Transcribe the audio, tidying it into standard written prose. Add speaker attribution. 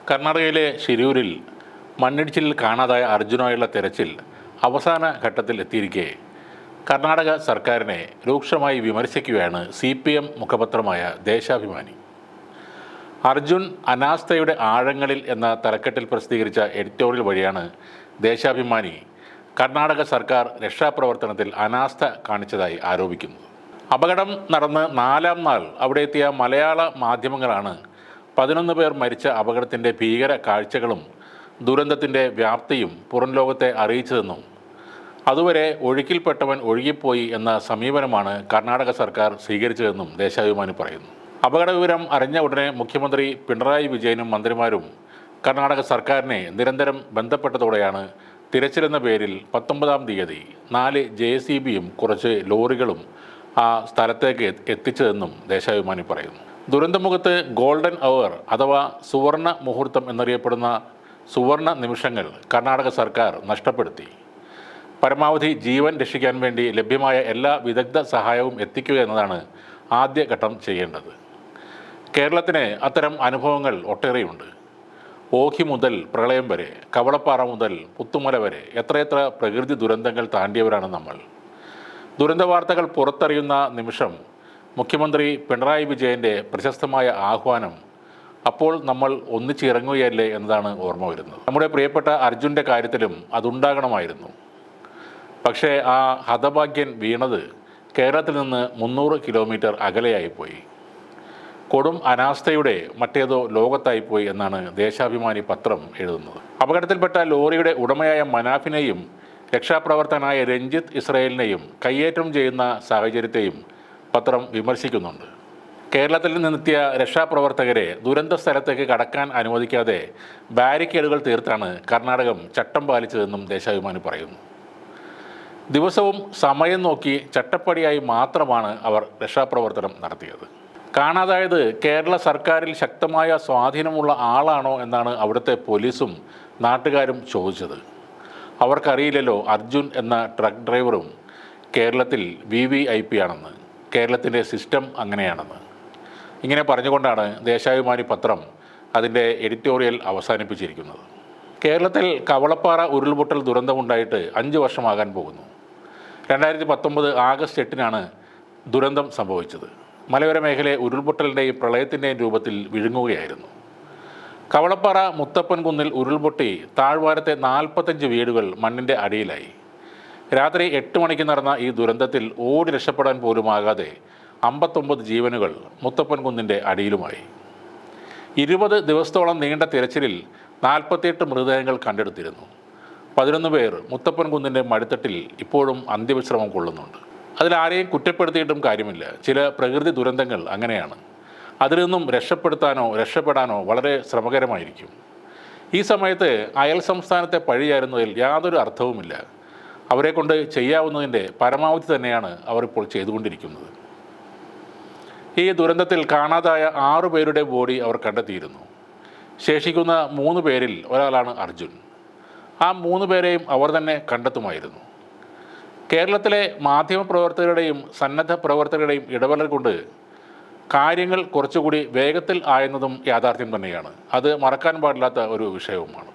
Speaker 1: കർണാടകയിലെ ഷിരൂരിൽ മണ്ണിടിച്ചിലിൽ കാണാതായ അർജുനായുള്ള തെരച്ചിൽ അവസാന ഘട്ടത്തിൽ എത്തിയിരിക്കെ കർണാടക സർക്കാരിനെ രൂക്ഷമായി വിമർശിക്കുകയാണ് CPM മുഖപത്രമായ ദേശാഭിമാനി. അർജുൻ അനാസ്ഥയുടെ ആഴങ്ങളിൽ എന്ന തലക്കെട്ടിൽ പ്രസിദ്ധീകരിച്ച എഡിറ്റോറിയൽ വഴിയാണ് ദേശാഭിമാനി കർണാടക സർക്കാർ രക്ഷാപ്രവർത്തനത്തിൽ അനാസ്ഥ കാണിച്ചതായി ആരോപിക്കുന്നത്. അപകടം നടന്ന് 4-ാം നാൾ അവിടെ എത്തിയ മലയാള മാധ്യമങ്ങളാണ് 11 പേർ മരിച്ച അപകടത്തിൻ്റെ ഭീകര കാഴ്ചകളും ദുരന്തത്തിൻ്റെ വ്യാപ്തിയും പുറം ലോകത്തെ അറിയിച്ചതെന്നും അതുവരെ ഒഴുക്കിൽപ്പെട്ടവൻ ഒഴുകിപ്പോയി എന്ന സമീപനമാണ് കർണാടക സർക്കാർ സ്വീകരിച്ചതെന്നും ദേശാഭിമാനി പറയുന്നു. അപകട വിവരം അറിഞ്ഞ ഉടനെ മുഖ്യമന്ത്രി പിണറായി വിജയനും മന്ത്രിമാരും കർണാടക സർക്കാരിനെ നിരന്തരം ബന്ധപ്പെട്ടതോടെയാണ് തിരച്ചിലെന്ന പേരിൽ 19-ാം തീയതി 4 JCBയും കുറച്ച് ലോറികളും ആ സ്ഥലത്തേക്ക് എത്തിച്ചതെന്നും ദേശാഭിമാനി പറയുന്നു. ദുരന്തമുഖത്ത് ഗോൾഡൻ അവർ അഥവാ സുവർണ മുഹൂർത്തം എന്നറിയപ്പെടുന്ന സുവർണ നിമിഷങ്ങൾ കർണാടക സർക്കാർ നഷ്ടപ്പെടുത്തി. പരമാവധി ജീവൻ രക്ഷിക്കാൻ വേണ്ടി ലഭ്യമായ എല്ലാ വിദഗ്ധ സഹായവും എത്തിക്കുക എന്നതാണ് ആദ്യഘട്ടം ചെയ്യേണ്ടത്. കേരളത്തിന് അത്തരം അനുഭവങ്ങൾ ഒട്ടേറെയുണ്ട്. ഓഖി മുതൽ പ്രളയം വരെ, കവളപ്പാറ മുതൽ പുത്തുമല വരെ എത്രയെത്ര പ്രകൃതി ദുരന്തങ്ങൾ താണ്ടിയവരാണ് നമ്മൾ. ദുരന്ത വാർത്തകൾ പുറത്തറിയുന്ന നിമിഷം മുഖ്യമന്ത്രി പിണറായി വിജയൻ്റെ പ്രശസ്തമായ ആഹ്വാനം അപ്പോൾ നമ്മൾ ഒന്നിച്ചിറങ്ങുകയല്ലേ എന്നതാണ് ഓർമ്മ വരുന്നത്. നമ്മുടെ പ്രിയപ്പെട്ട അർജുൻ്റെ കാര്യത്തിലും അതുണ്ടാകണമായിരുന്നു. പക്ഷേ ആ ഹതഭാഗ്യൻ വീണത് കേരളത്തിൽ നിന്ന് 300 കിലോമീറ്റർ അകലെയായിപ്പോയി. കൊടും അനാസ്ഥയുടെ മറ്റേതോ ലോകത്തായിപ്പോയി എന്നാണ് ദേശാഭിമാനി പത്രം എഴുതുന്നത്. അപകടത്തിൽപ്പെട്ട ലോറിയുടെ ഉടമയായ മനാഫിനെയും രക്ഷാപ്രവർത്തകനായ രഞ്ജിത്ത് ഇസ്രയേലിനെയും കയ്യേറ്റം ചെയ്യുന്ന സാഹചര്യത്തെയും പത്രം വിമർശിക്കുന്നുണ്ട്. കേരളത്തിൽ നിന്നെത്തിയ രക്ഷാപ്രവർത്തകരെ ദുരന്ത സ്ഥലത്തേക്ക് കടക്കാൻ അനുവദിക്കാതെ ബാരിക്കേഡുകൾ തീർത്താണ് കർണാടകം ചട്ടം പാലിച്ചതെന്നും ദേശാഭിമാനി പറയുന്നു. ദിവസവും സമയം നോക്കി ചട്ടപ്പടിയായി മാത്രമാണ് അവർ രക്ഷാപ്രവർത്തനം നടത്തിയത്. കാണാതായത് കേരള സർക്കാരിൽ ശക്തമായ സ്വാധീനമുള്ള ആളാണോ എന്നാണ് അവിടുത്തെ പോലീസും നാട്ടുകാരും ചോദിച്ചത്. അവർക്കറിയില്ലല്ലോ അർജുൻ എന്ന ട്രക്ക് ഡ്രൈവറും കേരളത്തിൽ VVIP ആണെന്ന്, കേരളത്തിൻ്റെ സിസ്റ്റം അങ്ങനെയാണെന്ന്. ഇങ്ങനെ പറഞ്ഞുകൊണ്ടാണ് ദേശാഭിമാനി പത്രം അതിൻ്റെ എഡിറ്റോറിയൽ അവസാനിപ്പിച്ചിരിക്കുന്നത്. കേരളത്തിൽ കവളപ്പാറ ഉരുൾപൊട്ടൽ ദുരന്തമുണ്ടായിട്ട് 5 വർഷമാകാൻ പോകുന്നു. 2019 ആഗസ്റ്റ് 8-നാണ് ദുരന്തം സംഭവിച്ചത്. മലയോര മേഖലയെ ഉരുൾപൊട്ടലിൻ്റെയും പ്രളയത്തിൻ്റെയും രൂപത്തിൽ വിഴുങ്ങുകയായിരുന്നു. കവളപ്പാറ മുത്തപ്പൻ കുന്നിൽ ഉരുൾപൊട്ടി താഴ്വാരത്തെ 45 വീടുകൾ മണ്ണിൻ്റെ അടിയിലായി. രാത്രി 8 മണിക്ക് നടന്ന ഈ ദുരന്തത്തിൽ ഓടി രക്ഷപ്പെടാൻ പോലുമാകാതെ 59 ജീവനുകൾ മുത്തപ്പൻ കുന്നിൻ്റെ അടിയിലുമായി. 20 ദിവസത്തോളം നീണ്ട തിരച്ചിലിൽ 48 മൃതദേഹങ്ങൾ കണ്ടെടുത്തിരുന്നു. 11 പേർ മുത്തപ്പൻ കുന്നിൻ്റെ മടിത്തട്ടിൽ ഇപ്പോഴും അന്ത്യവിശ്രമം കൊള്ളുന്നുണ്ട്. അതിലാരെയും കുറ്റപ്പെടുത്തിയിട്ടും കാര്യമില്ല. ചില പ്രകൃതി ദുരന്തങ്ങൾ അങ്ങനെയാണ്. അതിൽ നിന്നും രക്ഷപ്പെടാനോ വളരെ ശ്രമകരമായിരിക്കും. ഈ സമയത്ത് അയൽ സംസ്ഥാനത്തെ പഴിചാരുന്നതിൽ യാതൊരു അർത്ഥവുമില്ല. അവരെ കൊണ്ട് ചെയ്യാവുന്നതിൻ്റെ പരമാവധി തന്നെയാണ് അവർ ഇപ്പോൾ ചെയ്തുകൊണ്ടിരിക്കുന്നത്. ഈ ദുരന്തത്തിൽ കാണാതായ 6 പേരുടെ ബോഡി അവർ കണ്ടെത്തിയിരുന്നു. ശേഷിക്കുന്ന 3 പേരിൽ ഒരാളാണ് അർജുൻ. ആ 3 പേരെയും അവർ തന്നെ കണ്ടെത്തുമായിരുന്നു. കേരളത്തിലെ മാധ്യമപ്രവർത്തകരുടെയും സന്നദ്ധ പ്രവർത്തകരുടെയും ഇടപെടൽ കൊണ്ട് കാര്യങ്ങൾ കുറച്ചുകൂടി വേഗത്തിൽ ആയെന്നതും യാഥാർത്ഥ്യം തന്നെയാണ്. അത് മറക്കാൻ പാടില്ലാത്ത ഒരു വിഷയവുമാണ്.